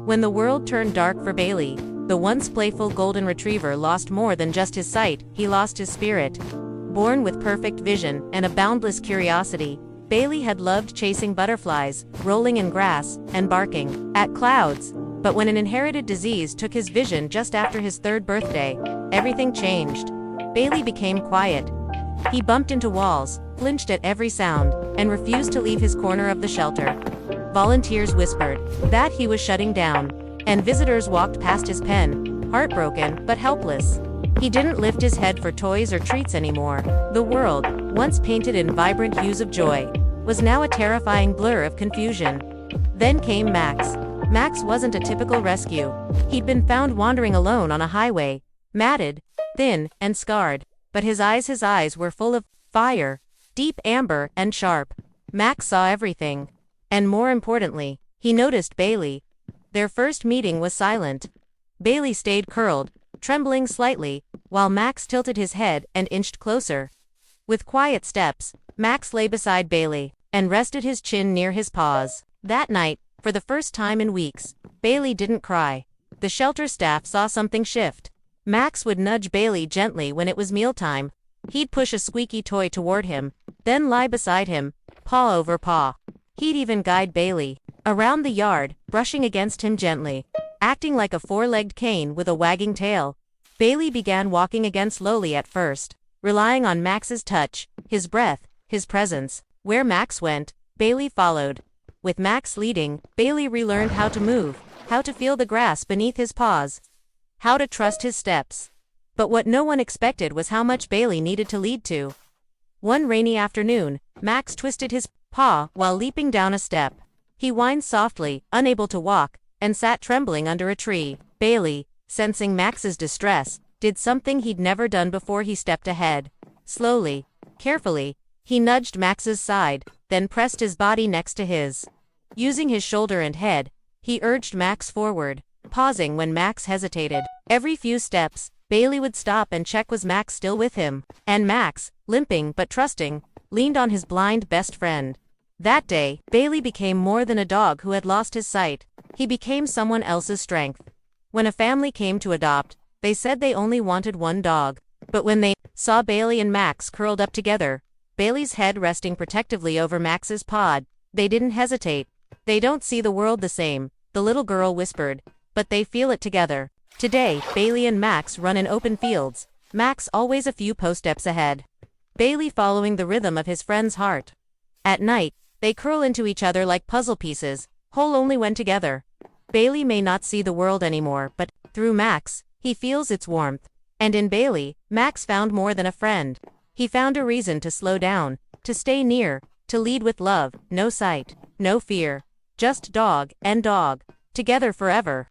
When the world turned dark for Bailey, the once playful golden retriever lost more than just his sight, he lost his spirit. Born with perfect vision and a boundless curiosity, Bailey had loved chasing butterflies, rolling in grass, and barking at clouds. But when an inherited disease took his vision just after his 3rd birthday, everything changed. Bailey became quiet. He bumped into walls, flinched at every sound, and refused to leave his corner of the shelter. Volunteers whispered that he was shutting down, and visitors walked past his pen, heartbroken but helpless. He didn't lift his head for toys or treats anymore. The world, once painted in vibrant hues of joy, was now a terrifying blur of confusion. Then came Max. Max wasn't a typical rescue. He'd been found wandering alone on a highway, matted, thin, and scarred. But his eyes were full of fire, deep amber and sharp. Max saw everything. And more importantly, he noticed Bailey. Their first meeting was silent. Bailey stayed curled, trembling slightly, while Max tilted his head and inched closer. With quiet steps, Max lay beside Bailey and rested his chin near his paws. That night, for the first time in weeks, Bailey didn't cry. The shelter staff saw something shift. Max would nudge Bailey gently when it was mealtime. He'd push a squeaky toy toward him, then lie beside him, paw over paw. He'd even guide Bailey around the yard, brushing against him gently, acting like a 4-legged cane with a wagging tail. Bailey began walking again slowly at first, relying on Max's touch, his breath, his presence. Where Max went, Bailey followed. With Max leading, Bailey relearned how to move, how to feel the grass beneath his paws, how to trust his steps. But what no one expected was how much Bailey needed to lead to. One rainy afternoon, Max twisted his paw while leaping down a step. He whined softly, unable to walk, and sat trembling under a tree. Bailey, sensing Max's distress, did something he'd never done before. He stepped ahead. Slowly, carefully, he nudged Max's side, then pressed his body next to his. Using his shoulder and head, he urged Max forward, pausing when Max hesitated. Every few steps, Bailey would stop and check was Max still with him. And Max, limping but trusting, leaned on his blind best friend. That day, Bailey became more than a dog who had lost his sight. He became someone else's strength. When a family came to adopt, they said they only wanted one dog. But when they saw Bailey and Max curled up together, Bailey's head resting protectively over Max's paw, they didn't hesitate. They don't see the world the same, the little girl whispered, but they feel it together. Today, Bailey and Max run in open fields, Max always a few steps ahead. Bailey following the rhythm of his friend's heart. At night, they curl into each other like puzzle pieces, whole only when together. Bailey may not see the world anymore, but through Max, he feels its warmth. And in Bailey, Max found more than a friend. He found a reason to slow down, to stay near, to lead with love, no sight, no fear. Just dog and dog, together forever.